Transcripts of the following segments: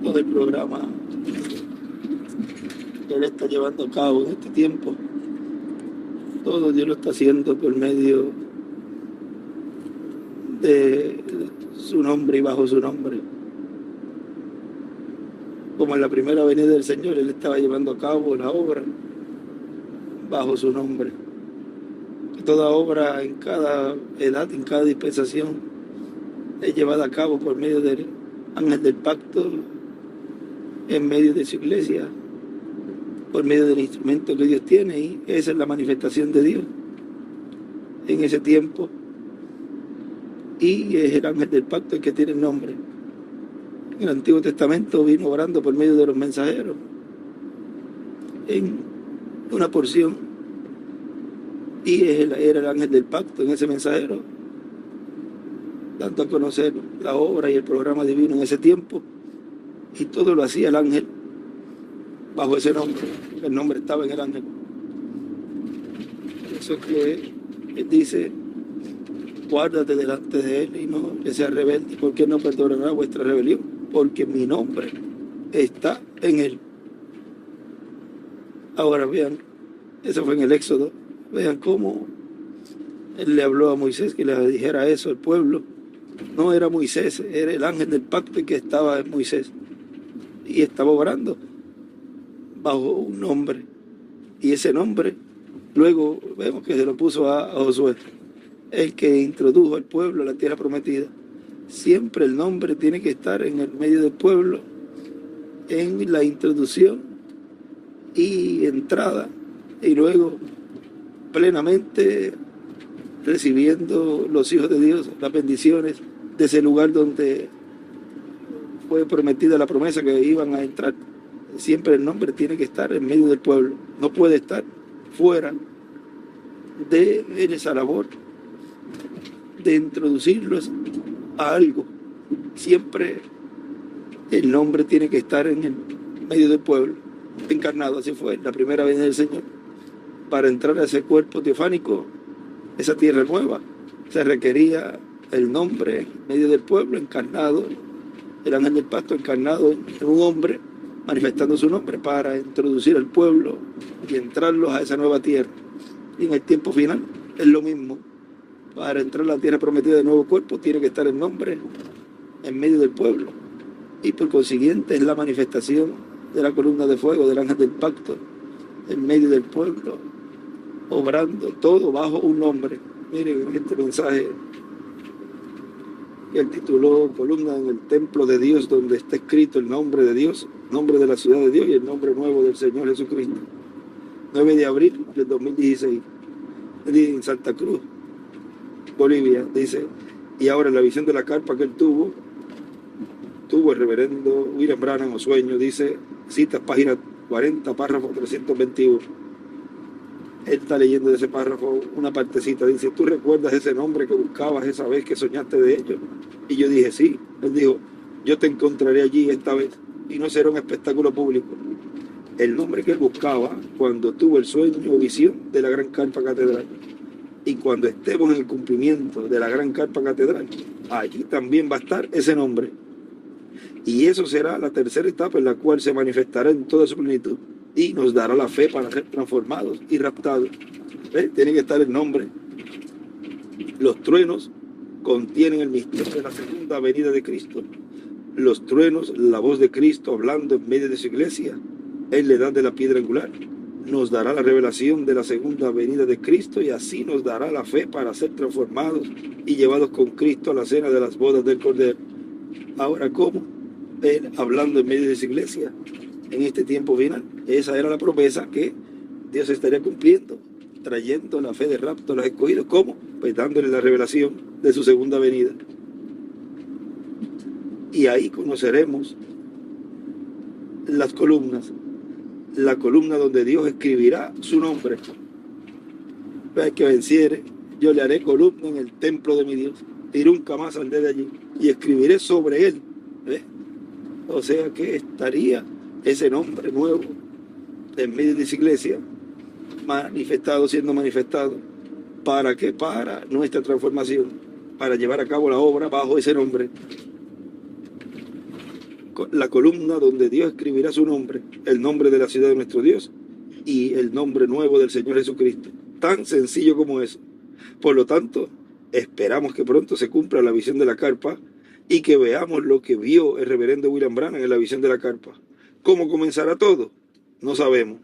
Todo el programa que Él está llevando a cabo en este tiempo, todo Dios lo está haciendo por medio de su nombre y bajo su nombre. Como en la primera venida del Señor, Él estaba llevando a cabo la obra bajo su nombre. Toda obra en cada edad, en cada dispensación, es llevada a cabo por medio del ángel del pacto, en medio de su iglesia, por medio del instrumento que Dios tiene, y esa es la manifestación de Dios en ese tiempo. Y es el ángel del pacto el que tiene el nombre. En el Antiguo Testamento vino obrando por medio de los mensajeros en una porción, y era el ángel del pacto en ese mensajero, dando a conocer la obra y el programa divino en ese tiempo, y todo lo hacía el ángel bajo ese nombre. El nombre estaba en el ángel. Por eso es que él dice: guárdate delante de él y no que seas rebelde, porque no perdonará vuestra rebelión, porque mi nombre está en él. Ahora vean, eso fue en el Éxodo. Vean cómo él le habló a Moisés que le dijera eso al pueblo. No era Moisés, era el ángel del pacto que estaba en Moisés, y estaba obrando bajo un nombre, y ese nombre luego vemos que se lo puso a Josué, el que introdujo al pueblo a la tierra prometida. Siempre el nombre tiene que estar en el medio del pueblo, en la introducción y entrada, y luego plenamente recibiendo los hijos de Dios las bendiciones de ese lugar donde fue prometida la promesa que iban a entrar. Siempre el nombre tiene que estar en medio del pueblo, no puede estar fuera de esa labor de introducirlos a algo. Siempre el nombre tiene que estar en el medio del pueblo, encarnado. Así fue la primera vez del Señor. Para entrar a ese cuerpo teofánico, esa tierra nueva, se requería el nombre en medio del pueblo, encarnado, el ángel del pacto encarnado en un hombre, manifestando su nombre para introducir al pueblo y entrarlos a esa nueva tierra. Y en el tiempo final es lo mismo. Para entrar a la tierra prometida de nuevo cuerpo tiene que estar el nombre en medio del pueblo, y por consiguiente es la manifestación de la columna de fuego del ángel del pacto en medio del pueblo, obrando todo bajo un nombre. Miren este mensaje que él tituló Columna en el templo de Dios, donde está escrito el nombre de Dios, nombre de la ciudad de Dios y el nombre nuevo del Señor Jesucristo. 9 de abril del 2016, en Santa Cruz, Bolivia. Dice: y ahora en la visión de la carpa que él tuvo el reverendo William Branham o sueño, dice, cita página 40, párrafo 321. Él está leyendo de ese párrafo una partecita. Dice: ¿tú recuerdas ese nombre que buscabas esa vez que soñaste de ello? Y yo dije: sí. Él dijo: yo te encontraré allí esta vez, y no será un espectáculo público. El nombre que él buscaba cuando tuvo el sueño o visión de la gran carpa catedral. Y cuando estemos en el cumplimiento de la gran carpa catedral, allí también va a estar ese nombre. Y eso será la tercera etapa en la cual se manifestará en toda su plenitud y nos dará la fe para ser transformados y raptados. ¿Ves? Tiene que estar el nombre. Los truenos contienen el misterio de la segunda venida de Cristo. Los truenos, la voz de Cristo hablando en medio de su iglesia, en la edad de la piedra angular, nos dará la revelación de la segunda venida de Cristo, y así nos dará la fe para ser transformados y llevados con Cristo a la cena de las bodas del Cordero. Ahora, ¿cómo? Él hablando en medio de su iglesia en este tiempo final. Esa era la promesa que Dios estaría cumpliendo, trayendo la fe de rapto a los escogidos. ¿Cómo? Pues dándole la revelación de su segunda venida. Y ahí conoceremos las columnas. La columna donde Dios escribirá su nombre. Para que venciere, yo le haré columna en el templo de mi Dios, y nunca más saldré de allí, y escribiré sobre él. ¿Ves? O sea que estaría ese nombre nuevo en medio de esa iglesia, siendo manifestado. ¿Para qué? Para nuestra transformación. para llevar a cabo la obra bajo ese nombre. La columna donde Dios escribirá su nombre, el nombre de la ciudad de nuestro Dios y el nombre nuevo del Señor Jesucristo. Tan sencillo como eso. Por lo tanto, esperamos que pronto se cumpla la visión de la carpa y que veamos lo que vio el reverendo William Branham en la visión de la carpa. ¿Cómo comenzará todo? No sabemos.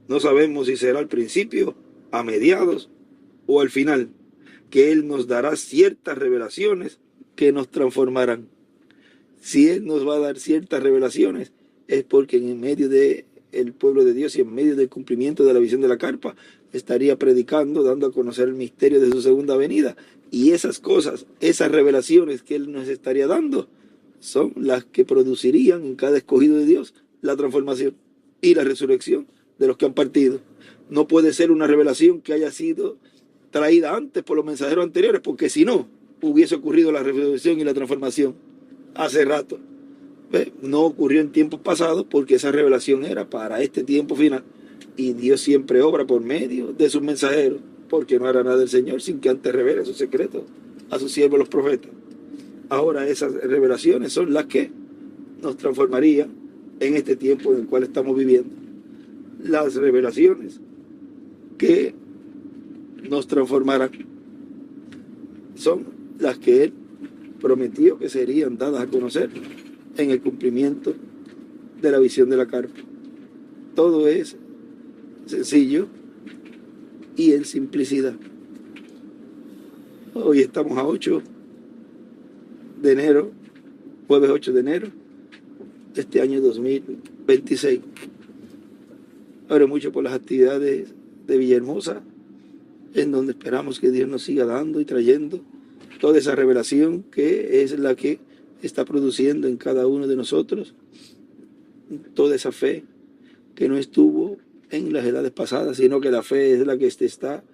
No sabemos si será al principio, a mediados o al final, que Él nos dará ciertas revelaciones que nos transformarán. Si Él nos va a dar ciertas revelaciones, es porque en medio del pueblo de Dios y en medio del cumplimiento de la visión de la carpa, estaría predicando, dando a conocer el misterio de su segunda venida. Y esas cosas, esas revelaciones que Él nos estaría dando, son las que producirían en cada escogido de Dios la transformación y la resurrección de los que han partido. No puede ser una revelación que haya sido traída antes por los mensajeros anteriores, porque si no, hubiese ocurrido la resurrección y la transformación hace rato. No ocurrió en tiempos pasados porque esa revelación era para este tiempo final. Y Dios siempre obra por medio de sus mensajeros, porque no hará nada el Señor sin que antes revele sus secretos a sus siervos los profetas. Ahora esas revelaciones son las que nos transformarían en este tiempo en el cual estamos viviendo. Las revelaciones que nos transformarán son las que Él prometió que serían dadas a conocer en el cumplimiento de la visión de la carpa. Todo es sencillo y en simplicidad. Hoy estamos a 8 de enero, jueves 8 de enero de este año 2026. Oro mucho por las actividades de Villahermosa, en donde esperamos que Dios nos siga dando y trayendo toda esa revelación que es la que está produciendo en cada uno de nosotros, toda esa fe que no estuvo en las edades pasadas, sino que la fe es la que está,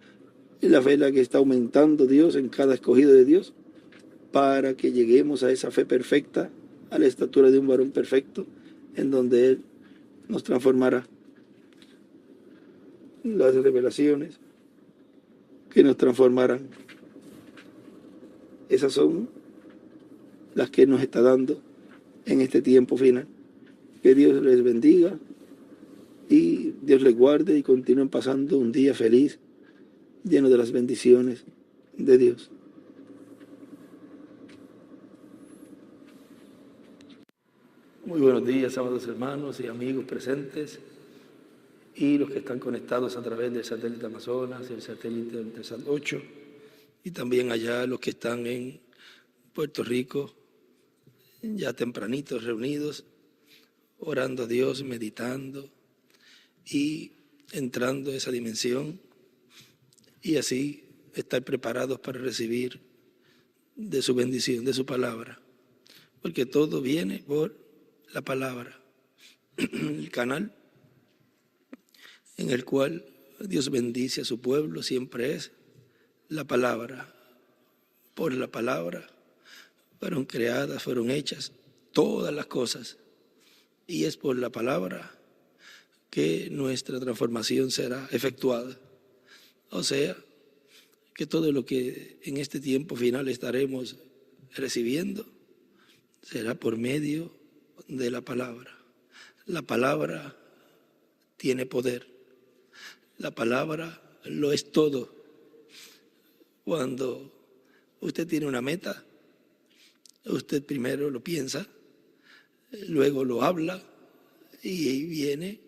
la fe es la que está aumentando Dios en cada escogido de Dios, para que lleguemos a esa fe perfecta, a la estatura de un varón perfecto, en donde Él nos transformará. Las revelaciones que nos transformarán, esas son las que nos está dando en este tiempo final. Que Dios les bendiga y Dios les guarde y continúen pasando un día feliz, lleno de las bendiciones de Dios. Muy buenos días, amados hermanos y amigos presentes y los que están conectados a través del satélite Amazonas, el satélite del Intelsat 8 y también allá los que están en Puerto Rico, ya tempranitos reunidos, orando a Dios, meditando y entrando a esa dimensión y así estar preparados para recibir de su bendición, de su palabra, porque todo viene por la palabra. El canal en el cual Dios bendice a su pueblo siempre es la palabra. Por la palabra fueron creadas, fueron hechas todas las cosas, y es por la palabra que nuestra transformación será efectuada. O sea, que todo lo que en este tiempo final estaremos recibiendo será por medio de la palabra. La palabra tiene poder. La palabra lo es todo. Cuando usted tiene una meta, usted primero lo piensa, luego lo habla y viene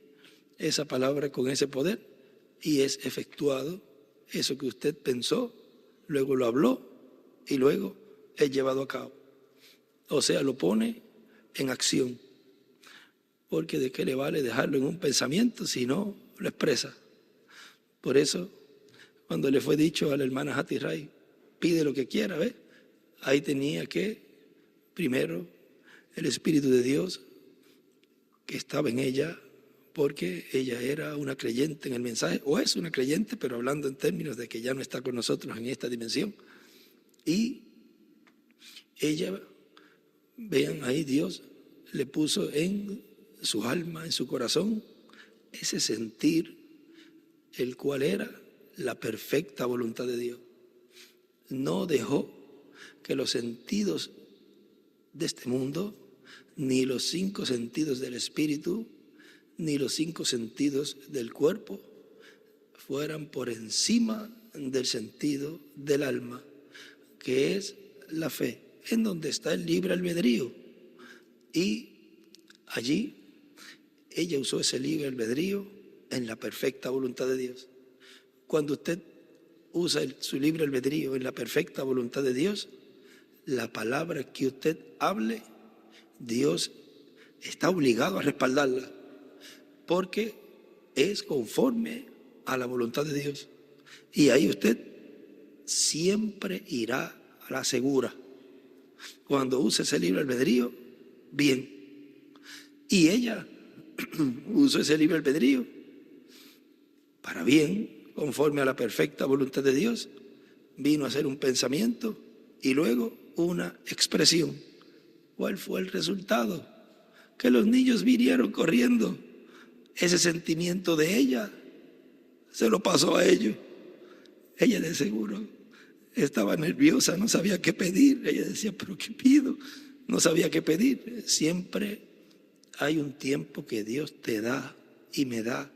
esa palabra con ese poder y es efectuado eso que usted pensó, luego lo habló y luego es llevado a cabo. O sea, lo pone en acción. Porque de qué le vale dejarlo en un pensamiento si no lo expresa. Por eso, cuando le fue dicho a la hermana Hattie Ray, pide lo que quiera, ¿ves? Ahí tenía que, primero, el Espíritu de Dios que estaba en ella, porque ella era una creyente en el mensaje, o es una creyente, pero hablando en términos de que ya no está con nosotros en esta dimensión. Y ella, vean ahí, Dios le puso en su alma, en su corazón, ese sentir, el cual era la perfecta voluntad de Dios. No dejó que los sentidos de este mundo, ni los 5 sentidos del espíritu, ni los 5 sentidos del cuerpo, fueran por encima del sentido del alma, que es la fe, en donde está el libre albedrío. Y allí ella usó ese libre albedrío en la perfecta voluntad de Dios. Cuando usted usa su libre albedrío en la perfecta voluntad de Dios, la palabra que usted hable, Dios está obligado a respaldarla, porque es conforme a la voluntad de Dios. Y ahí usted siempre irá a la segura. Cuando use ese libre albedrío, bien. Y ella usó ese libre albedrío para bien, conforme a la perfecta voluntad de Dios. Vino a ser un pensamiento y luego una expresión. ¿Cuál fue el resultado? Que los niños vinieron corriendo. Ese sentimiento de ella se lo pasó a ellos. Ella de seguro estaba nerviosa, no sabía qué pedir. Ella decía, ¿pero qué pido? No sabía qué pedir. Siempre hay un tiempo que Dios te da y me da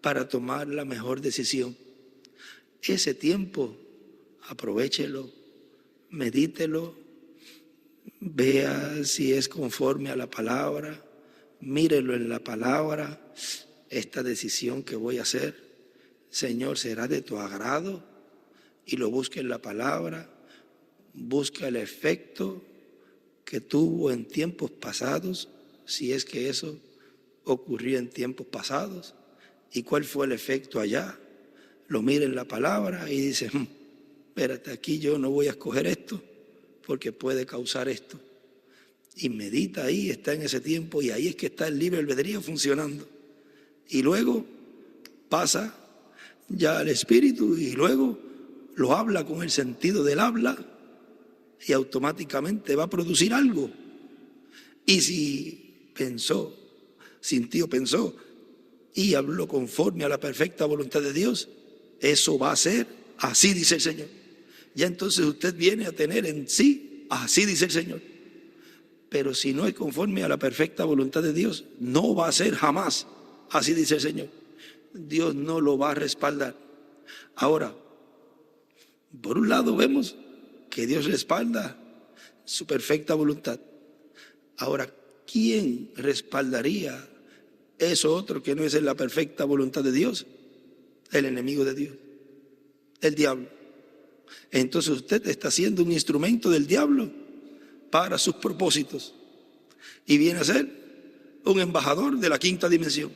para tomar la mejor decisión. Ese tiempo, aprovéchelo, medítelo, vea si es conforme a la palabra, mírelo en la palabra. Esta decisión que voy a hacer, Señor, ¿será de tu agrado? Y lo busque en la palabra, busca el efecto que tuvo en tiempos pasados, si es que eso ocurrió en tiempos pasados, y cuál fue el efecto allá. Lo mira en la palabra y dice, espérate, aquí yo no voy a escoger esto porque puede causar esto. Y medita ahí, está en ese tiempo, y ahí es que está el libre albedrío funcionando. Y luego pasa ya al espíritu y luego lo habla con el sentido del habla y automáticamente va a producir algo. Y si pensó, sintió, pensó y habló conforme a la perfecta voluntad de Dios, eso va a ser, así dice el Señor. Ya entonces usted viene a tener en sí, así dice el Señor. Pero si no es conforme a la perfecta voluntad de Dios, no va a ser jamás, así dice el Señor. Dios no lo va a respaldar. Ahora, por un lado vemos que Dios respalda su perfecta voluntad. Ahora, ¿quién respaldaría eso otro que no es en la perfecta voluntad de Dios? El enemigo de Dios, el diablo. Entonces usted está siendo un instrumento del diablo para sus propósitos y viene a ser un embajador de la quinta dimensión,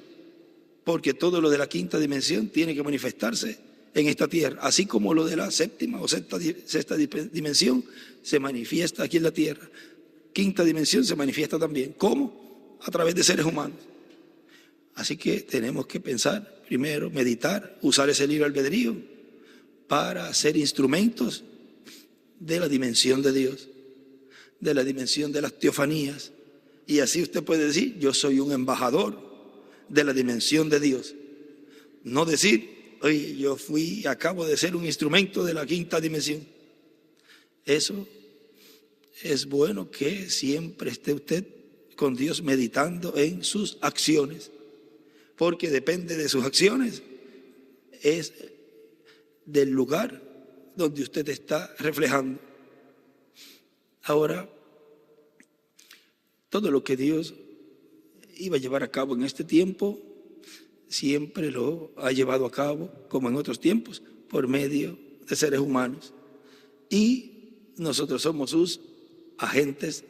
porque todo lo de la quinta dimensión tiene que manifestarse en esta tierra, así como lo de la séptima o sexta dimensión se manifiesta aquí en la tierra. Quinta dimensión se manifiesta también. ¿Cómo? A través de seres humanos. Así que tenemos que pensar primero, meditar, usar ese libre albedrío para ser instrumentos de la dimensión de Dios, de la dimensión de las teofanías. Y así usted puede decir, yo soy un embajador de la dimensión de Dios. No decir, oye, yo acabo de ser un instrumento de la quinta dimensión. Eso es bueno que siempre esté usted con Dios meditando en sus acciones, porque depende de sus acciones, es del lugar donde usted está reflejando. Ahora, todo lo que Dios iba a llevar a cabo en este tiempo, siempre lo ha llevado a cabo, como en otros tiempos, por medio de seres humanos. Y nosotros somos sus agentes,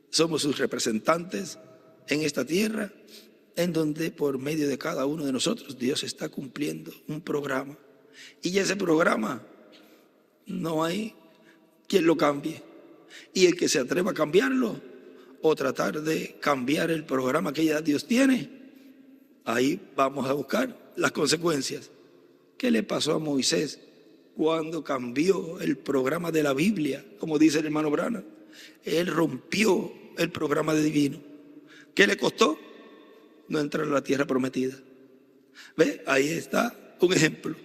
somos sus representantes en esta tierra, en donde por medio de cada uno de nosotros Dios está cumpliendo un programa. Y ese programa no hay quien lo cambie. Y el que se atreva a cambiarlo o tratar de cambiar el programa que ya Dios tiene, ahí vamos a buscar las consecuencias. ¿Qué le pasó a Moisés cuando cambió el programa de la Biblia? Como dice el hermano Branham, él rompió el programa divino. ¿Qué le costó? No entrar a la tierra prometida. ¿Ve? Ahí está un ejemplo.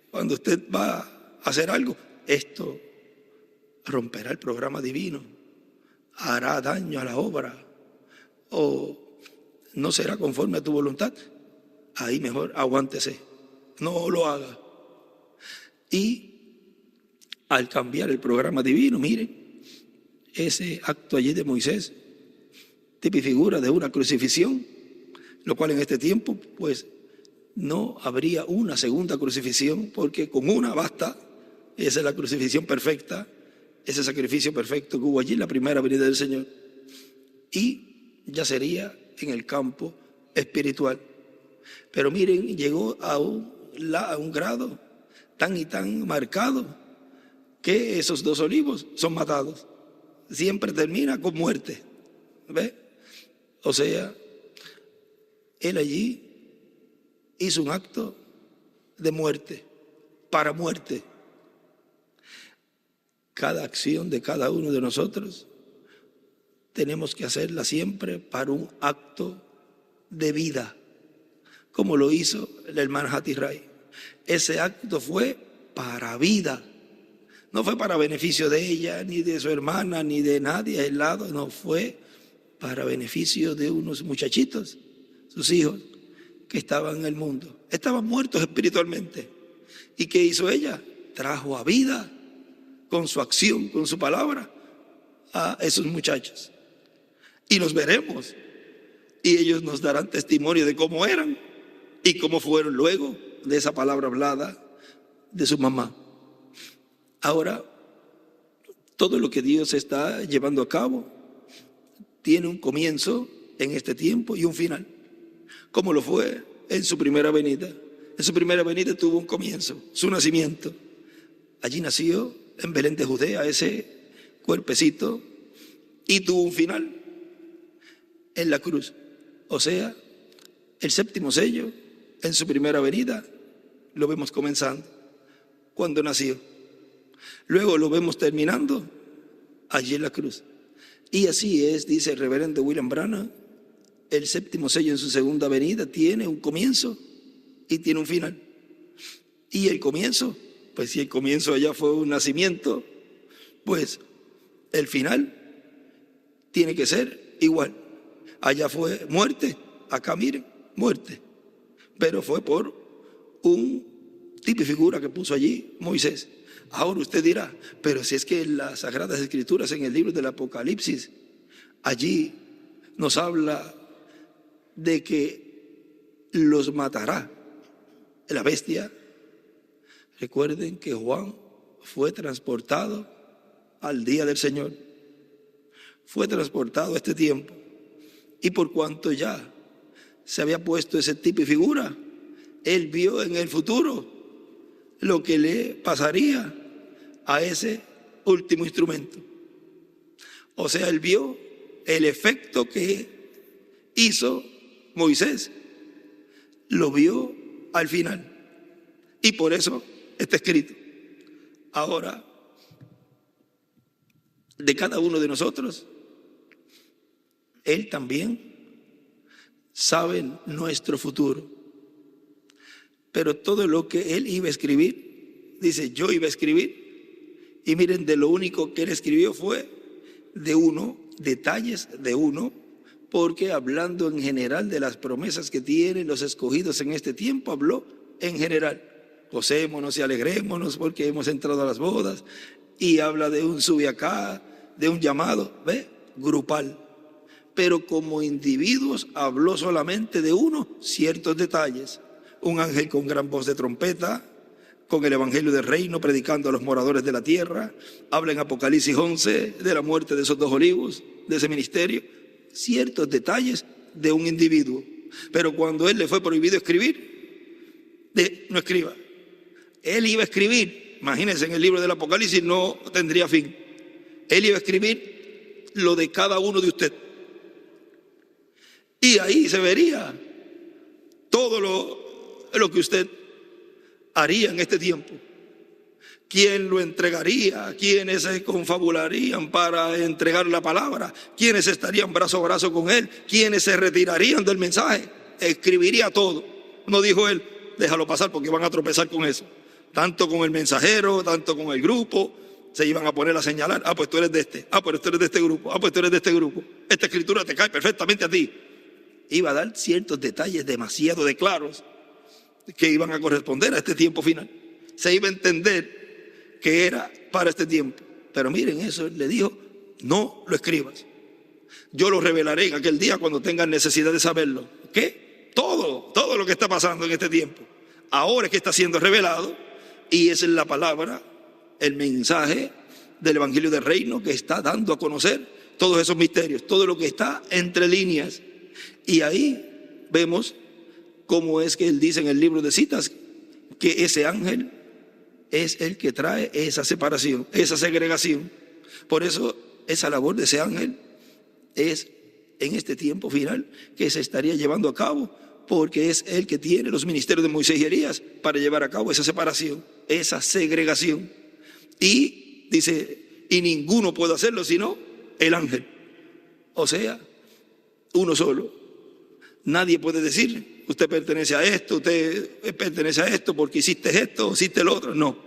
Cuando usted va a hacer algo, esto romperá el programa divino, hará daño a la obra o no será conforme a tu voluntad, ahí mejor aguántese, no lo haga. Y al cambiar el programa divino, miren, ese acto allí de Moisés, tipo y figura de una crucifixión, lo cual en este tiempo pues no habría una segunda crucifixión, porque con una basta. Esa es la crucifixión perfecta, ese sacrificio perfecto que hubo allí en la primera venida del Señor. Y ya sería en el campo espiritual. Pero miren, llegó a un grado tan y tan marcado que esos 2 olivos son matados. Siempre termina con muerte. ¿Ve? O sea, él allí hizo un acto de muerte, para muerte. Cada acción de cada uno de nosotros tenemos que hacerla siempre para un acto de vida, como lo hizo el hermano Hati Rai. Ese acto fue para vida, no fue para beneficio de ella, ni de su hermana, ni de nadie al lado, no, fue para beneficio de unos muchachitos, sus hijos, que estaban en el mundo, estaban muertos espiritualmente. ¿Y qué hizo ella? Trajo a vida con su acción, con su palabra, a esos muchachos. Y los veremos. Y ellos nos darán testimonio de cómo eran y cómo fueron luego de esa palabra hablada de su mamá. Ahora, todo lo que Dios está llevando a cabo tiene un comienzo en este tiempo y un final, como lo fue en su primera venida. En su primera venida tuvo un comienzo, su nacimiento. Allí nació en Belén de Judea ese cuerpecito y tuvo un final en la cruz. O sea, el 7º sello en su primera venida lo vemos comenzando cuando nació. Luego lo vemos terminando allí en la cruz. Y así es, dice el reverendo William Branham, el 7º sello en su segunda venida tiene un comienzo y tiene un final. Y el comienzo, pues si el comienzo allá fue un nacimiento, pues el final tiene que ser igual. Allá fue muerte, acá miren, muerte. Pero fue por un tipo y figura que puso allí Moisés. Ahora usted dirá, pero si es que en las Sagradas Escrituras, en el libro del Apocalipsis, allí nos habla de que los matará la bestia. Recuerden que Juan fue transportado al día del Señor. Fue transportado a este tiempo. Y por cuanto ya se había puesto ese tipo y figura, él vio en el futuro lo que le pasaría a ese último instrumento. O sea, él vio el efecto que hizo Moisés, lo vio al final. Y por eso está escrito. Ahora, de cada uno de nosotros, él también sabe nuestro futuro. Pero todo lo que él iba a escribir, dice, yo iba a escribir. Y miren, de lo único que él escribió fue de uno, detalles de uno, porque hablando en general de las promesas que tienen los escogidos en este tiempo, habló en general. Gocémonos y alegrémonos porque hemos entrado a las bodas. Y habla de un sube acá, de un llamado, ¿ve? Grupal. Pero como individuos habló solamente de uno, ciertos detalles. Un ángel con gran voz de trompeta, con el evangelio del reino, predicando a los moradores de la tierra. Habla en Apocalipsis 11 de la muerte de esos 2 olivos, de ese ministerio. Ciertos detalles de un individuo. Pero cuando él le fue prohibido escribir, no escriba. Él iba a escribir, imagínense, en el libro del Apocalipsis no tendría fin. Él iba a escribir lo de cada uno de ustedes. Y ahí se vería todo lo que usted haría en este tiempo. ¿Quién lo entregaría? ¿Quiénes se confabularían para entregar la palabra? ¿Quiénes estarían brazo a brazo con él? ¿Quiénes se retirarían del mensaje? Escribiría todo. No dijo él, déjalo pasar porque van a tropezar con eso. Tanto con el mensajero, tanto con el grupo, se iban a poner a señalar, pues tú eres de este, pues tú eres de este grupo, pues tú eres de este grupo, esta escritura te cae perfectamente a ti. Iba a dar ciertos detalles demasiado de claros que iban a corresponder a este tiempo final. Se iba a entender que era para este tiempo. Pero miren eso, le dijo, no lo escribas. Yo lo revelaré en aquel día cuando tengan necesidad de saberlo. ¿Qué? Todo lo que está pasando en este tiempo. Ahora es que está siendo revelado y esa es la palabra, el mensaje del Evangelio del Reino que está dando a conocer todos esos misterios, todo lo que está entre líneas. Y ahí vemos cómo es que él dice en el libro de citas que ese ángel es el que trae esa separación, esa segregación. Por eso esa labor de ese ángel es en este tiempo final que se estaría llevando a cabo, porque es el que tiene los ministerios de Moisés y Elías para llevar a cabo esa separación, esa segregación. Y dice, y ninguno puede hacerlo sino el ángel. O sea, uno solo. Nadie puede decir, usted pertenece a esto, usted pertenece a esto porque hiciste esto o hiciste lo otro. No,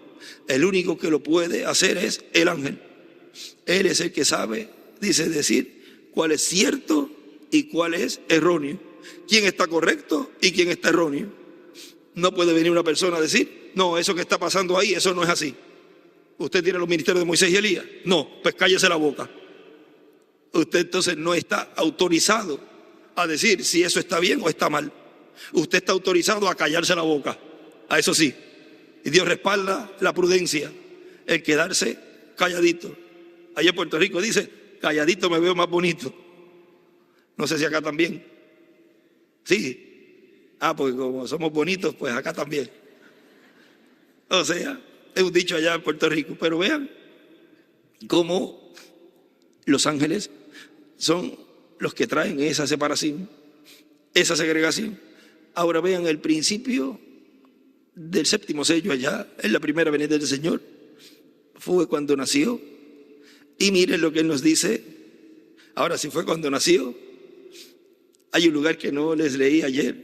el único que lo puede hacer es el ángel. Él es el que sabe, dice, decir cuál es cierto y cuál es erróneo, quién está correcto y quién está erróneo. No puede venir una persona a decir, no, eso que está pasando ahí, eso no es así. ¿Usted tiene los ministerios de Moisés y Elías? No, pues cállese la boca. Usted entonces no está autorizado a decir si eso está bien o está mal. Usted está autorizado a callarse la boca, a eso sí. Y Dios respalda la prudencia, el quedarse calladito. Allá en Puerto Rico dice, calladito me veo más bonito. No sé si acá también. Sí. Porque como somos bonitos, pues acá también. O sea, es un dicho allá en Puerto Rico. Pero vean cómo los ángeles son los que traen esa separación, esa segregación. Ahora vean el principio del séptimo sello allá, en la primera venida del Señor. Fue cuando nació. Y miren lo que Él nos dice. Ahora, si fue cuando nació, hay un lugar que no les leí ayer,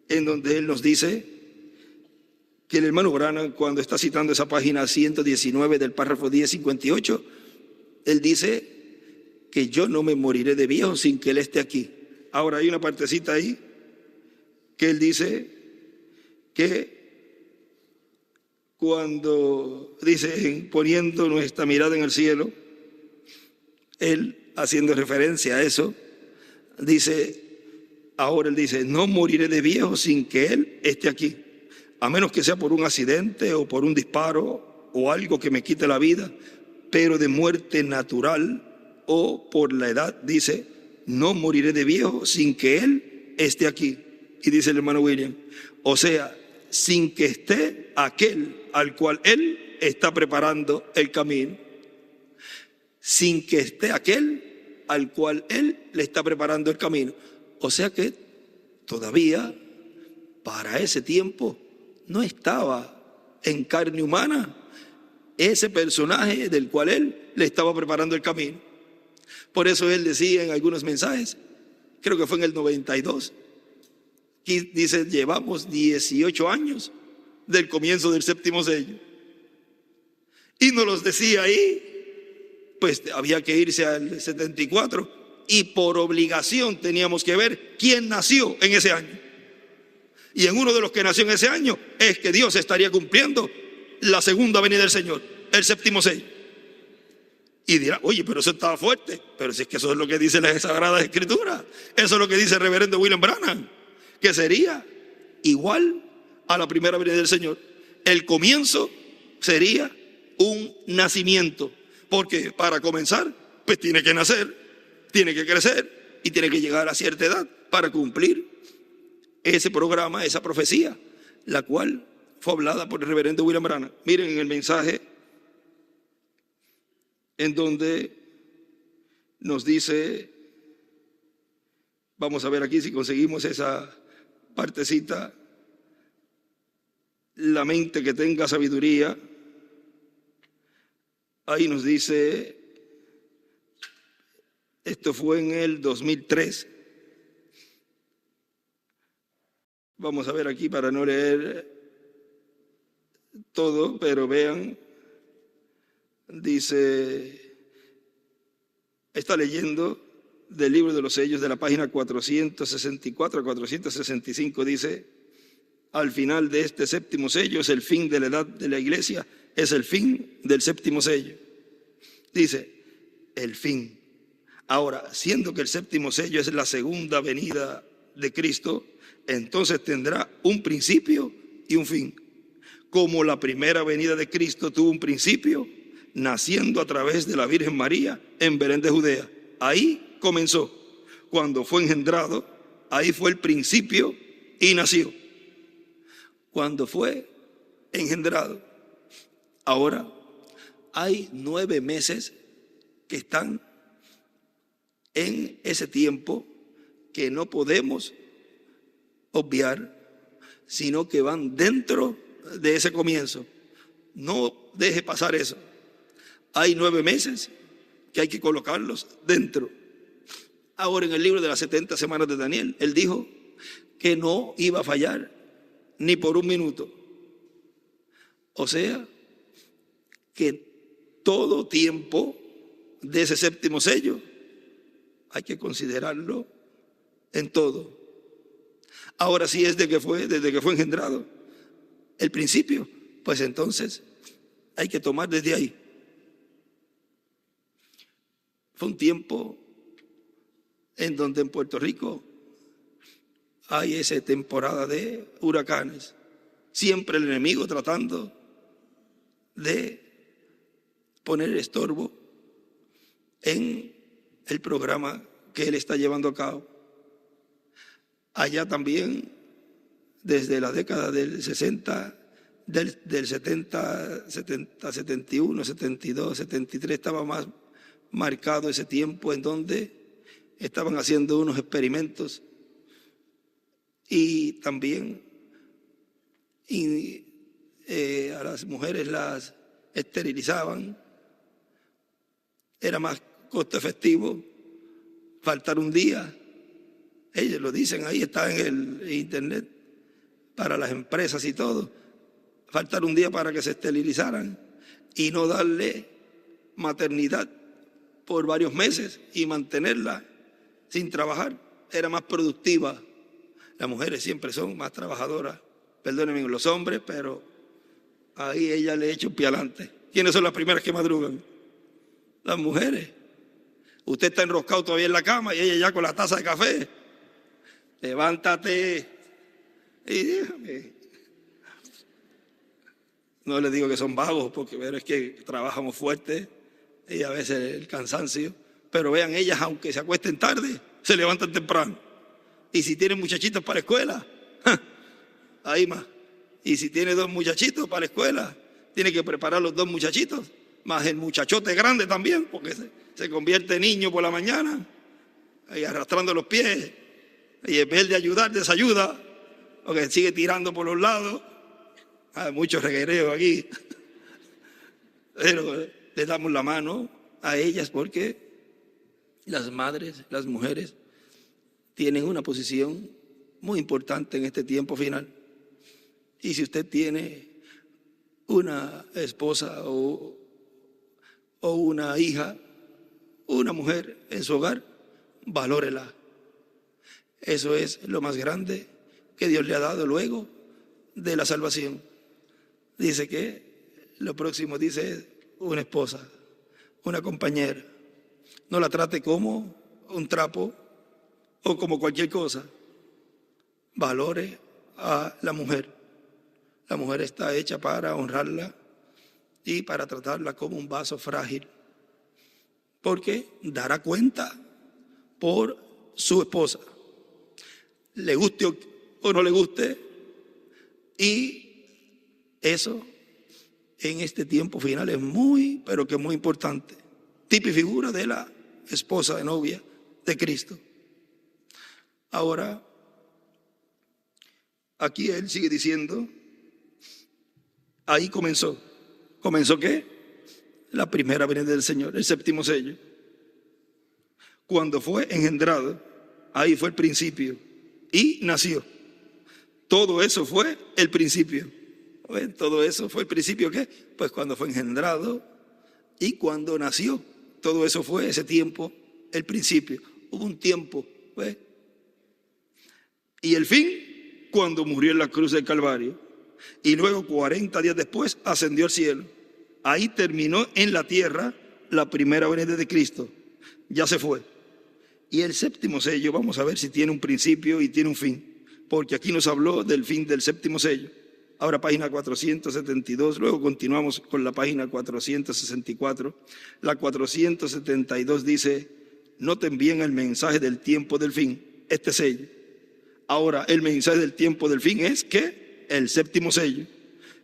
en donde Él nos dice que el hermano Branham, cuando está citando esa página 119 del párrafo 1058, Él dice que yo no me moriré de viejo sin que Él esté aquí. Ahora hay una partecita ahí que Él dice que cuando dice poniendo nuestra mirada en el cielo, Él haciendo referencia a eso, dice, ahora Él dice, no moriré de viejo sin que Él esté aquí, a menos que sea por un accidente o por un disparo o algo que me quite la vida, pero de muerte natural o por la edad, dice, no moriré de viejo sin que Él esté aquí. Y dice el hermano William, o sea, sin que esté aquel al cual Él está preparando el camino. Sin que esté aquel al cual Él le está preparando el camino. O sea que todavía para ese tiempo no estaba en carne humana ese personaje del cual Él le estaba preparando el camino. Por eso Él decía en algunos mensajes, creo que fue en el 92, que dice, llevamos 18 años del comienzo del séptimo sello. Y nos los decía ahí, pues había que irse al 74 y por obligación teníamos que ver quién nació en ese año. Y en uno de los que nació en ese año es que Dios estaría cumpliendo la segunda venida del Señor, el séptimo sello. Y dirá, oye, pero eso estaba fuerte. Pero si es que eso es lo que dice la Sagrada Escritura. Eso es lo que dice el reverendo William Branham, que sería igual a la primera venida del Señor. El comienzo sería un nacimiento, porque para comenzar, pues tiene que nacer, tiene que crecer y tiene que llegar a cierta edad para cumplir ese programa, esa profecía, la cual fue hablada por el reverendo William Branham. Miren en el mensaje en donde nos dice, vamos a ver aquí si conseguimos esa partecita, la mente que tenga sabiduría. Ahí nos dice, esto fue en el 2003. Vamos a ver aquí para no leer todo, pero vean Dice, está leyendo del libro de los sellos de la página 464 a 465, dice, al final de este séptimo sello es el fin de la edad de la iglesia, es el fin del séptimo sello. Dice, el fin. Ahora, siendo que el séptimo sello es la segunda venida de Cristo, entonces tendrá un principio y un fin. Como la primera venida de Cristo tuvo un principio, naciendo a través de la Virgen María en Belén de Judea. Ahí comenzó. Cuando fue engendrado, ahí fue el principio y nació. Cuando fue engendrado. Ahora, hay 9 meses que están en ese tiempo que no podemos obviar, sino que van dentro de ese comienzo. No deje pasar eso. Hay 9 meses que hay que colocarlos dentro. Ahora, en el libro de las 70 semanas de Daniel, él dijo que no iba a fallar ni por un minuto. O sea, que todo tiempo de ese séptimo sello hay que considerarlo en todo. Ahora, si es desde que fue engendrado el principio, pues entonces hay que tomar desde ahí. Fue un tiempo en donde en Puerto Rico hay esa temporada de huracanes. Siempre el enemigo tratando de poner estorbo en el programa que él está llevando a cabo. Allá también, desde la década del 60, del 70, 71, 72, 73, estaba más marcado ese tiempo en donde estaban haciendo unos experimentos y también a las mujeres las esterilizaban. Era más costo efectivo faltar un día. Ellos lo dicen, ahí está en el internet, para las empresas y todo. Faltar un día para que se esterilizaran y no darle maternidad por varios meses y mantenerla sin trabajar. Era más productiva. Las mujeres siempre son más trabajadoras. Perdónenme los hombres, pero ahí ella le echa un pie adelante. ¿Quiénes son las primeras que madrugan? Las mujeres. Usted está enroscado todavía en la cama y ella ya con la taza de café. Levántate y déjame. No les digo que son vagos, porque es que trabajamos fuerte y a veces el cansancio. Pero vean, ellas, aunque se acuesten tarde, se levantan temprano. Y si tienen muchachitos para la escuela, ahí más. Y si tiene 2 muchachitos para la escuela, tiene que preparar los 2 muchachitos, más el muchachote grande también, porque se convierte en niño por la mañana, ahí arrastrando los pies, y en vez de ayudar, desayuda, porque sigue tirando por los lados. Hay mucho reguereo aquí. Pero le damos la mano a ellas porque las madres, las mujeres, tienen una posición muy importante en este tiempo final. Y si usted tiene una esposa o una hija, una mujer en su hogar, valórela. Eso es lo más grande que Dios le ha dado luego de la salvación. Dice que lo próximo, dice, es una esposa, una compañera. No la trate como un trapo o como cualquier cosa. Valore a la mujer. La mujer está hecha para honrarla y para tratarla como un vaso frágil, porque dará cuenta por su esposa, le guste o no le guste. Y eso en este tiempo final es muy, pero que muy importante. Tipo y figura de la esposa de novia de Cristo. Ahora, aquí él sigue diciendo, ahí comenzó. ¿Comenzó qué? La primera venida del Señor, el séptimo sello. Cuando fue engendrado, ahí fue el principio y nació. Todo eso fue el principio. Todo eso fue el principio, ¿qué? Pues cuando fue engendrado, Y cuando nació, todo eso fue ese tiempo, el principio. Hubo un tiempo, ¿ves? Y el fin, cuando murió en la cruz del Calvario. Y luego 40 días después ascendió al cielo. Ahí terminó en la tierra la primera venida de Cristo. Ya se fue. Y el séptimo sello, vamos a ver si tiene un principio y tiene un fin. Porque aquí nos habló del fin del séptimo sello. Ahora página 472, luego continuamos con la página 464. La 472 dice, noten bien el mensaje del tiempo del fin, este sello. Ahora, el mensaje del tiempo del fin es que el séptimo sello.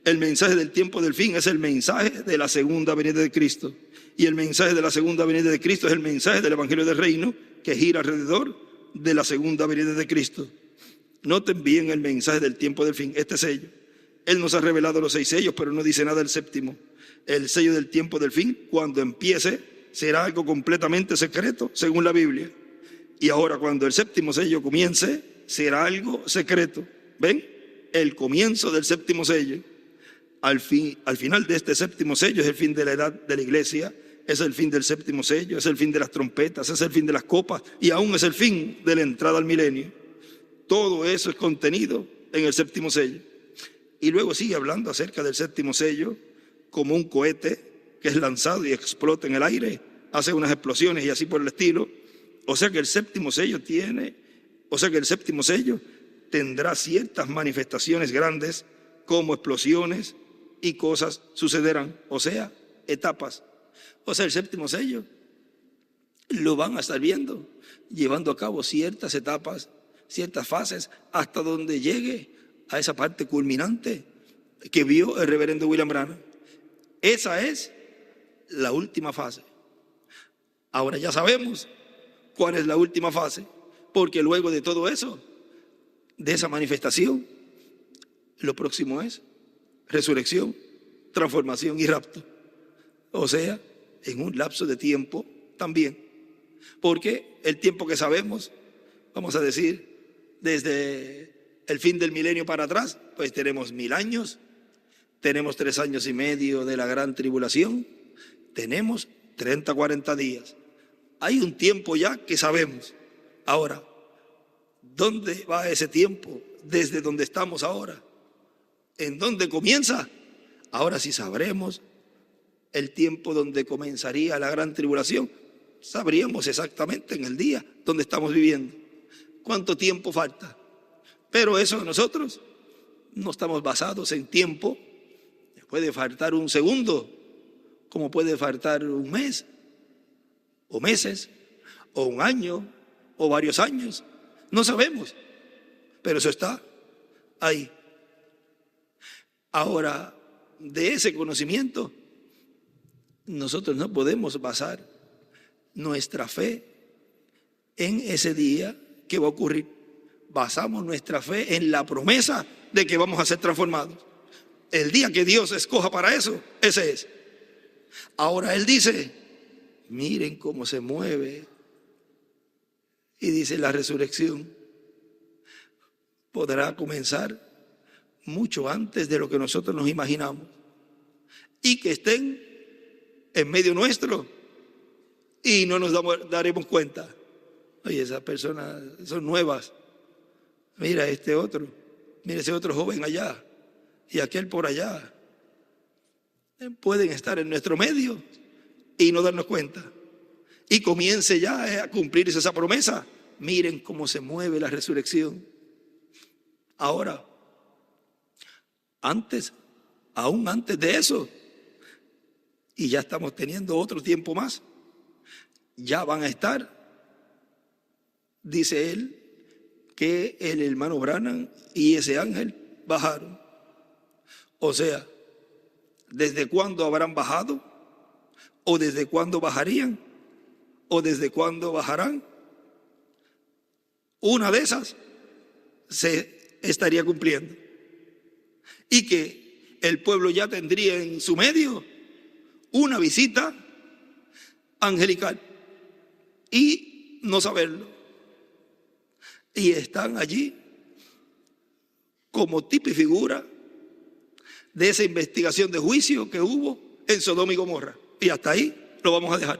El mensaje del tiempo del fin es el mensaje de la segunda venida de Cristo. Y el mensaje de la segunda venida de Cristo es el mensaje del Evangelio del Reino que gira alrededor de la segunda venida de Cristo. Noten bien el mensaje del tiempo del fin, este sello. Él nos ha revelado los 6 sellos, pero no dice nada del séptimo. El sello del tiempo del fin, cuando empiece, será algo completamente secreto, según la Biblia. Y ahora, cuando el séptimo sello comience, será algo secreto. ¿Ven? El comienzo del séptimo sello. Al final de este séptimo sello es el fin de la edad de la iglesia, es el fin del séptimo sello, es el fin de las trompetas, es el fin de las copas y aún es el fin de la entrada al milenio. Todo eso es contenido en el séptimo sello. Y luego sigue hablando acerca del séptimo sello como un cohete que es lanzado y explota en el aire, hace unas explosiones y así por el estilo. O sea que el séptimo sello tendrá ciertas manifestaciones grandes como explosiones y cosas sucederán, o sea, etapas. O sea, el séptimo sello lo van a estar viendo, llevando a cabo ciertas etapas, ciertas fases, hasta donde llegue a esa parte culminante que vio el reverendo William Branham. Esa es la última fase. Ahora ya sabemos cuál es la última fase, porque luego de todo eso, de esa manifestación, lo próximo es resurrección, transformación y rapto. O sea, en un lapso de tiempo también. Porque el tiempo que sabemos, vamos a decir, desde el fin del milenio para atrás, pues tenemos 1000 años, tenemos 3 años y medio de la gran tribulación, tenemos 30, 40 días. Hay un tiempo ya que sabemos. Ahora, ¿dónde va ese tiempo? Desde donde estamos ahora. ¿En dónde comienza? Ahora sí sabremos el tiempo donde comenzaría la gran tribulación. Sabríamos exactamente en el día donde estamos viviendo. ¿Cuánto tiempo falta? Pero eso nosotros no estamos basados en tiempo. Puede faltar un segundo, como puede faltar un mes, o meses, o un año, o varios años. No sabemos, pero eso está ahí. Ahora, de ese conocimiento, nosotros no podemos basar nuestra fe en ese día que va a ocurrir. Basamos nuestra fe en la promesa de que vamos a ser transformados. El día que Dios escoja para eso, ese es. Ahora Él dice, miren cómo se mueve. Y dice, la resurrección podrá comenzar mucho antes de lo que nosotros nos imaginamos. Y que estén en medio nuestro y no nos daremos cuenta. Oye, esas personas son nuevas. Mira este otro, mira ese otro joven allá y aquel por allá. Pueden estar en nuestro medio y no darnos cuenta. Y comience ya a cumplirse esa promesa. Miren cómo se mueve la resurrección. Ahora, aún antes de eso, y ya estamos teniendo otro tiempo más, ya van a estar, dice él, que el hermano Branham y ese ángel bajaron. O sea, ¿desde cuándo habrán bajado? ¿O desde cuándo bajarían? ¿O desde cuándo bajarán? Una de esas se estaría cumpliendo. Y que el pueblo ya tendría en su medio una visita angelical y no saberlo. Y están allí como tipo y figura de esa investigación de juicio que hubo en Sodoma y Gomorra. y hasta ahí lo vamos a dejar.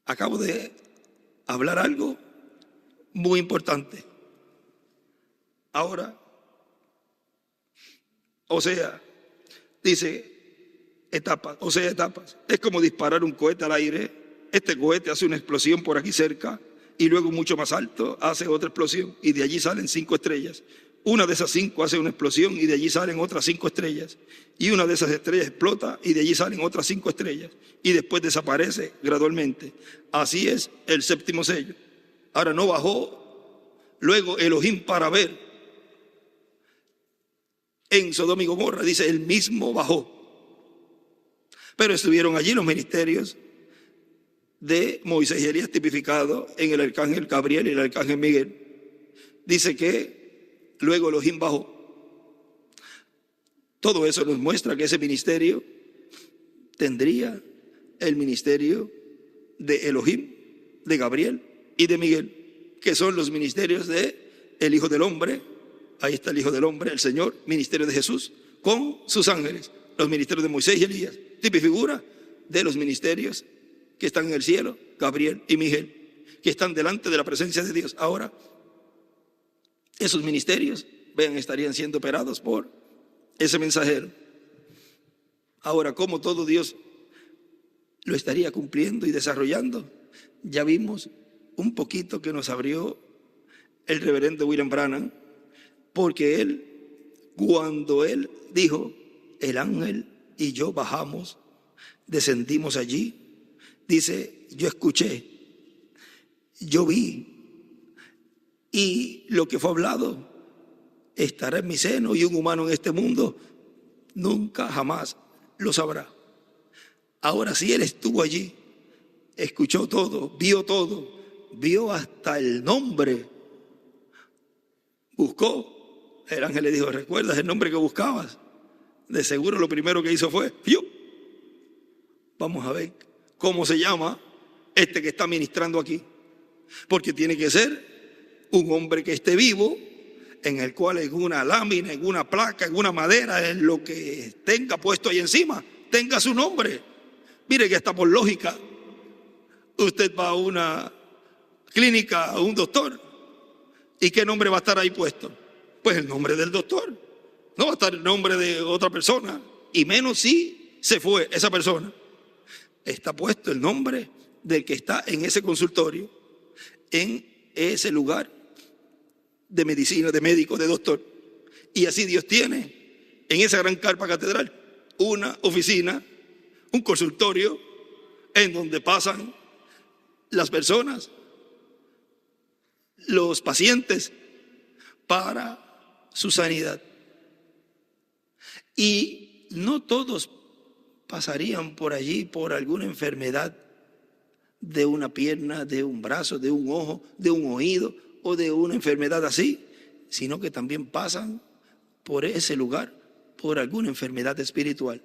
Acabo de hablar algo muy importante. Ahora, dice etapas. Es como disparar un cohete al aire. Este cohete hace una explosión por aquí cerca y luego mucho más alto hace otra explosión y de allí salen 5 estrellas. Una de esas 5 hace una explosión y de allí salen otras 5 estrellas. Y una de esas estrellas explota y de allí salen otras 5 estrellas. Y después desaparece gradualmente. Así es el séptimo sello. Ahora no bajó luego Elohim para ver en Sodoma y Gomorra. Dice, él mismo bajó. Pero estuvieron allí los ministerios de Moisés y Elías tipificado en el arcángel Gabriel y el arcángel Miguel. Dice que luego Elohim bajó. Todo eso nos muestra que ese ministerio tendría el ministerio de Elohim, de Gabriel y de Miguel, que son los ministerios de el Hijo del Hombre. Ahí está el Hijo del Hombre, el Señor, ministerio de Jesús, con sus ángeles, los ministerios de Moisés y Elías, tipo y figura de los ministerios que están en el cielo, Gabriel y Miguel, que están delante de la presencia de Dios. Ahora, esos ministerios, vean, estarían siendo operados por ese mensajero. Ahora, ¿cómo todo Dios lo estaría cumpliendo y desarrollando? Ya vimos un poquito que nos abrió el reverendo William Branham, porque cuando él dijo, el ángel y yo bajamos, descendimos allí, dice, yo escuché, yo vi, y lo que fue hablado estará en mi seno, y un humano en este mundo nunca jamás lo sabrá. Ahora, si él estuvo allí, escuchó todo, vio hasta el nombre, buscó. El ángel le dijo, ¿recuerdas el nombre que buscabas? De seguro lo primero que hizo fue, ¡fiu! Vamos a ver cómo se llama este que está ministrando aquí. Porque tiene que ser un hombre que esté vivo, en el cual en una lámina, en una placa, en una madera, en lo que tenga puesto ahí encima, tenga su nombre. Mire que hasta por lógica, usted va a una clínica, a un doctor, ¿y qué nombre va a estar ahí puesto? Pues el nombre del doctor. No va a estar el nombre de otra persona, y menos si se fue esa persona. Está puesto el nombre del que está en ese consultorio, en ese lugar de medicina, de médico, de doctor. Y así Dios tiene en esa gran carpa catedral una oficina, un consultorio en donde pasan las personas, los pacientes, para su sanidad. Y no todos pasarían por allí por alguna enfermedad de una pierna, de un brazo, de un ojo, de un oído o de una enfermedad así, sino que también pasan por ese lugar por alguna enfermedad espiritual.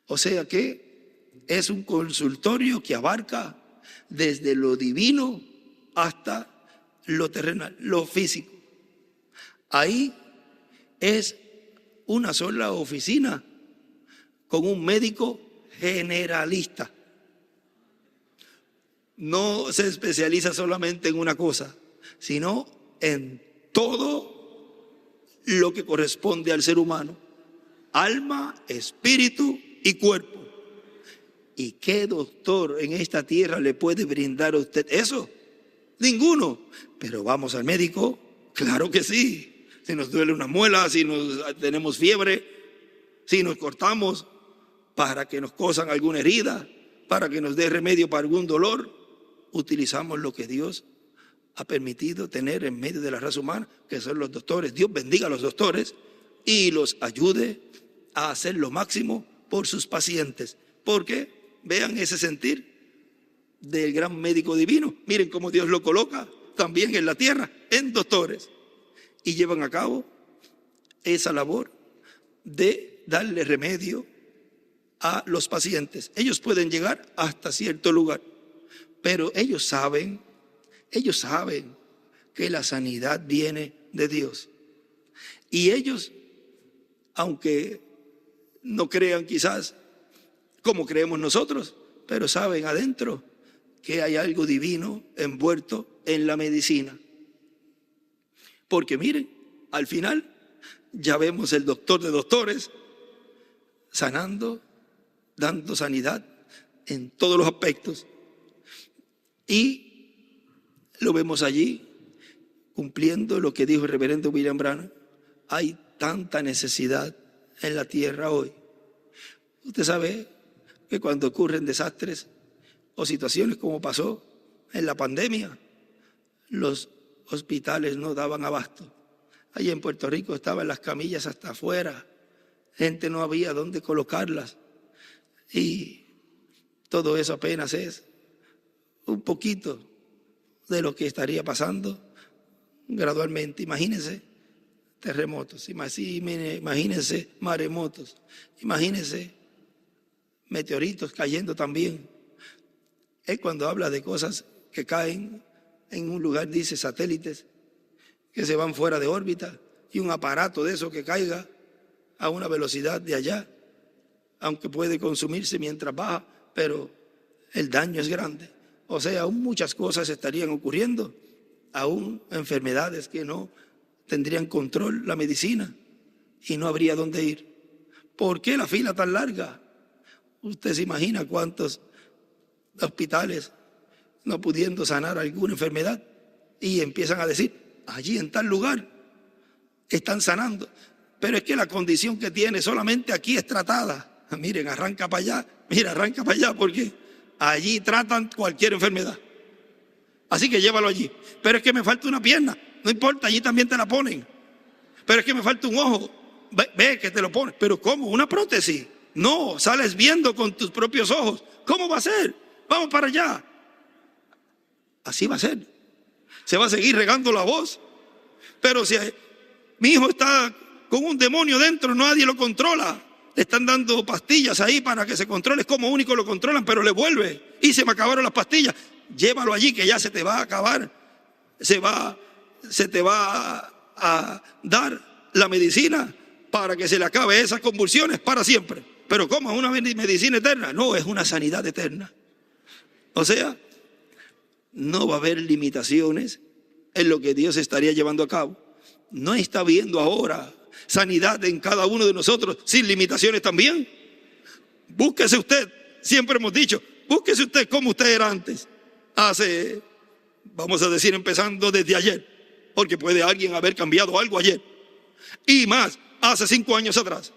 O sea que es un consultorio que abarca desde lo divino hasta lo terrenal, lo físico. Ahí es una sola oficina con un médico generalista. No se especializa solamente en una cosa, sino en todo lo que corresponde al ser humano: alma, espíritu y cuerpo. ¿Y qué doctor en esta tierra le puede brindar a usted eso? Ninguno. Pero vamos al médico, claro que sí. Si nos duele una muela, si tenemos fiebre, si nos cortamos para que nos cosan alguna herida, para que nos dé remedio para algún dolor, utilizamos lo que Dios ha permitido tener en medio de la raza humana, que son los doctores. Dios bendiga a los doctores y los ayude a hacer lo máximo por sus pacientes. Porque vean ese sentir del gran médico divino. Miren cómo Dios lo coloca también en la tierra, en doctores. Y llevan a cabo esa labor de darle remedio a los pacientes. Ellos pueden llegar hasta cierto lugar, pero ellos saben que la sanidad viene de Dios. Y ellos, aunque no crean quizás como creemos nosotros, pero saben adentro que hay algo divino envuelto en la medicina. Porque miren, al final ya vemos el doctor de doctores sanando, dando sanidad en todos los aspectos. Y lo vemos allí cumpliendo lo que dijo el reverendo William Branham. Hay tanta necesidad en la tierra hoy. Usted sabe que cuando ocurren desastres o situaciones como pasó en la pandemia, los hospitales no daban abasto. Allí en Puerto Rico estaban las camillas hasta afuera, gente no había dónde colocarlas, y todo eso apenas es un poquito de lo que estaría pasando gradualmente. Imagínense terremotos, imagínense maremotos, imagínense meteoritos cayendo también. Él cuando habla de cosas que caen en un lugar dice satélites que se van fuera de órbita, y un aparato de eso que caiga a una velocidad de allá, aunque puede consumirse mientras baja, pero el daño es grande. O sea, aún muchas cosas estarían ocurriendo, aún enfermedades que no tendrían control la medicina y no habría dónde ir. ¿Por qué la fila tan larga? Usted se imagina cuántos hospitales no pudiendo sanar alguna enfermedad y empiezan a decir, allí en tal lugar están sanando, pero es que la condición que tiene solamente aquí es tratada. Miren, arranca para allá, mira, arranca para allá, porque allí tratan cualquier enfermedad. Así que llévalo allí. Pero es que me falta una pierna, no importa, allí también te la ponen. Pero es que me falta un ojo, ve que te lo ponen. Pero ¿cómo? ¿Una prótesis? No, sales viendo con tus propios ojos. ¿Cómo va a ser? Vamos para allá. Así va a ser. Se va a seguir regando la voz. Pero si mi hijo está con un demonio dentro, nadie lo controla. Le están dando pastillas ahí para que se controle. Es como único lo controlan, pero le vuelve. Y se me acabaron las pastillas. Llévalo allí que ya se te va a acabar. Se te va a dar la medicina para que se le acabe esas convulsiones para siempre. Pero ¿cómo? ¿Es una medicina eterna? No, es una sanidad eterna. O sea, no va a haber limitaciones en lo que Dios estaría llevando a cabo. No está viendo ahora sanidad en cada uno de nosotros sin limitaciones también. Búsquese usted, siempre hemos dicho, búsquese usted como usted era antes. Hace, vamos a decir, empezando desde ayer, porque puede alguien haber cambiado algo ayer. Y más, hace 5 años atrás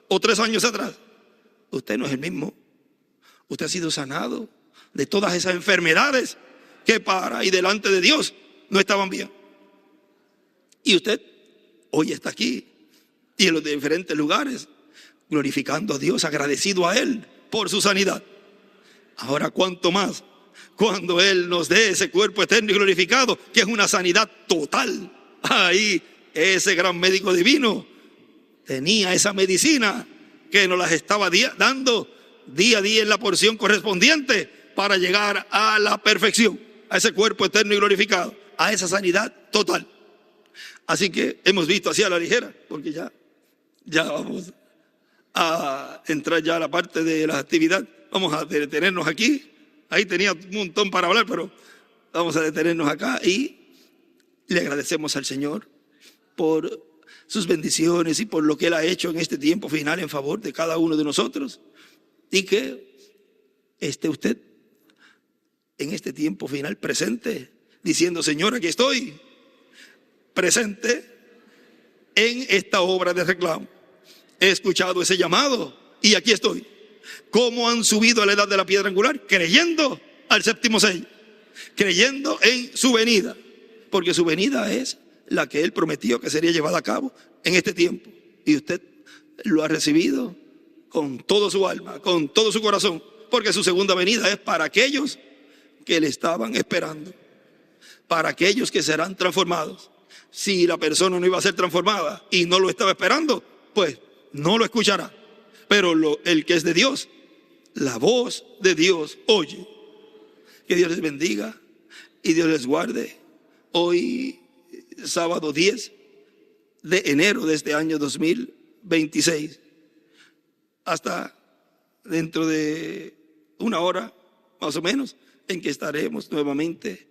o 3 años atrás. Usted no es el mismo. Usted ha sido sanado de todas esas enfermedades que para y delante de Dios no estaban bien. Y usted hoy está aquí y en los diferentes lugares glorificando a Dios, agradecido a Él por su sanidad. Ahora cuánto más cuando Él nos dé ese cuerpo eterno y glorificado, que es una sanidad total. Ahí ese gran médico divino tenía esa medicina que nos las estaba dando día a día en la porción correspondiente para llegar a la perfección, a ese cuerpo eterno y glorificado, a esa sanidad total. Así que hemos visto así a la ligera, porque ya vamos a entrar ya a la parte de la actividad. Vamos a detenernos aquí. Ahí tenía un montón para hablar, pero vamos a detenernos acá y le agradecemos al Señor por sus bendiciones y por lo que Él ha hecho en este tiempo final en favor de cada uno de nosotros. Y que esté usted en este tiempo final presente, diciendo, Señor, aquí estoy, presente en esta obra de reclamo. He escuchado ese llamado y aquí estoy. ¿Cómo han subido a la edad de la piedra angular? Creyendo al séptimo sello, creyendo en su venida, porque su venida es la que Él prometió que sería llevada a cabo en este tiempo. Y usted lo ha recibido con todo su alma, con todo su corazón, porque su segunda venida es para aquellos que le estaban esperando, para aquellos que serán transformados. Si la persona no iba a ser transformada y no lo estaba esperando, pues no lo escuchará. Pero el que es de Dios, la voz de Dios oye. Que Dios les bendiga y Dios les guarde. Hoy, sábado 10 de enero de este año 2026. hasta dentro de una hora, más o menos, en que estaremos nuevamente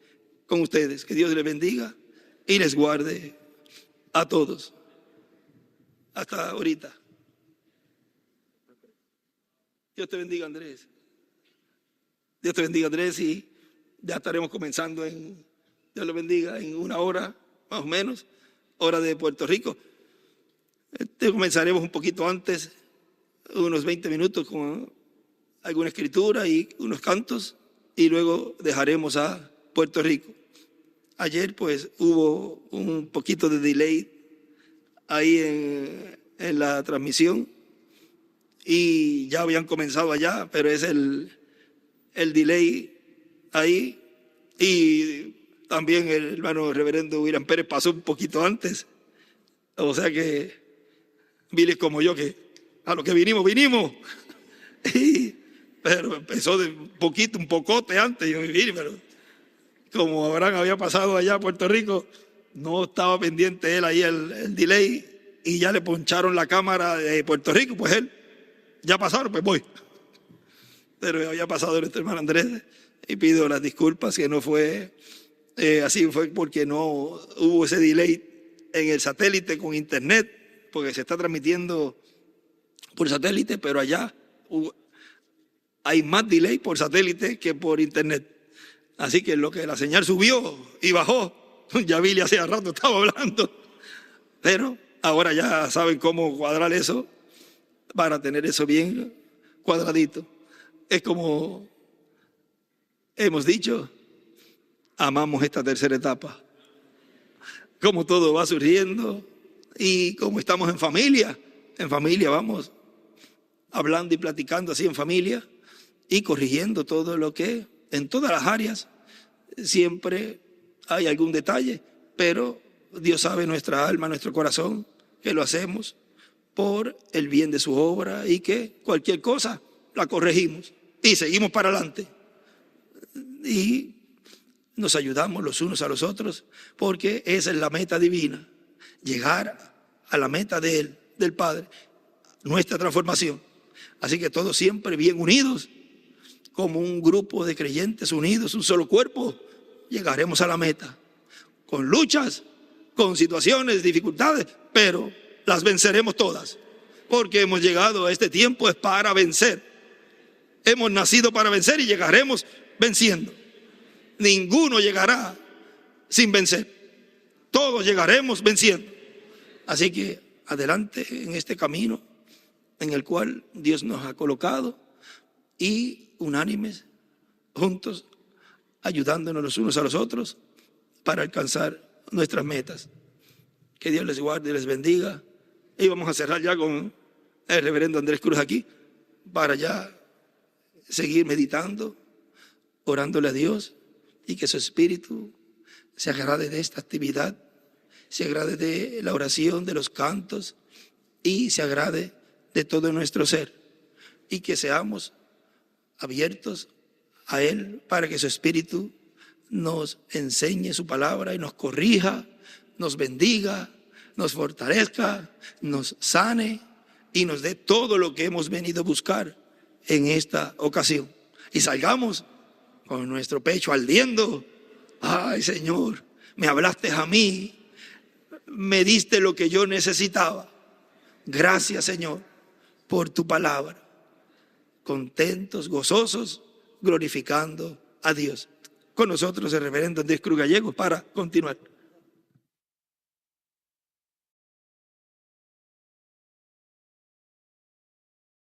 con ustedes. Que Dios les bendiga y les guarde a todos. Hasta ahorita. Dios te bendiga, Andrés. Dios te bendiga, Andrés, y ya estaremos comenzando Dios lo bendiga, en una hora, más o menos, hora de Puerto Rico. Comenzaremos un poquito antes, unos 20 minutos con alguna escritura y unos cantos, y luego dejaremos a Puerto Rico. Ayer pues hubo un poquito de delay ahí en la transmisión, y ya habían comenzado allá, pero es el delay ahí. Y también el hermano reverendo William Pérez pasó un poquito antes. O sea que miles como yo, que a lo que vinimos. Pero empezó de un pocote antes. Yo viví, pero como Abraham había pasado allá a Puerto Rico, no estaba pendiente él ahí el delay, y ya le poncharon la cámara de Puerto Rico, pues él, ya pasaron, pues voy. Pero había pasado nuestro hermano Andrés, y pido las disculpas que no fue así, fue porque no hubo ese delay en el satélite con internet, porque se está transmitiendo por satélite, pero allá hay más delay por satélite que por internet. Así que lo que la señal subió y bajó, ya Billy hacía rato estaba hablando, pero ahora ya saben cómo cuadrar eso para tener eso bien cuadradito. Es como hemos dicho, amamos esta tercera etapa. Como todo va surgiendo y como estamos en familia vamos hablando y platicando así en familia y corrigiendo todo lo que en todas las áreas siempre hay algún detalle, pero Dios sabe nuestra alma, nuestro corazón, que lo hacemos por el bien de su obra y que cualquier cosa la corregimos y seguimos para adelante. Y nos ayudamos los unos a los otros, porque esa es la meta divina, llegar a la meta de Él, del Padre, nuestra transformación. Así que todos siempre bien unidos, como un grupo de creyentes unidos, un solo cuerpo, llegaremos a la meta, con luchas, con situaciones, dificultades, pero las venceremos todas, porque hemos llegado a este tiempo es para vencer. Hemos nacido para vencer y llegaremos venciendo. Ninguno llegará sin vencer. Todos llegaremos venciendo. Así que adelante en este camino en el cual Dios nos ha colocado, y unánimes, juntos, ayudándonos los unos a los otros para alcanzar nuestras metas. Que Dios les guarde y les bendiga. Y vamos a cerrar ya con el reverendo Andrés Cruz aquí, para ya seguir meditando, orándole a Dios, y que su espíritu se agrade de esta actividad, se agrade de la oración, de los cantos, y se agrade de todo nuestro ser, y que seamos abiertos a Él para que su espíritu nos enseñe su palabra y nos corrija, nos bendiga, nos fortalezca, nos sane y nos dé todo lo que hemos venido a buscar en esta ocasión. Y salgamos con nuestro pecho ardiendo. Ay, Señor, me hablaste a mí, me diste lo que yo necesitaba. Gracias, Señor, por tu palabra. Contentos, gozosos, glorificando a Dios. Con nosotros el reverendo Andrés Cruz Gallegos para continuar.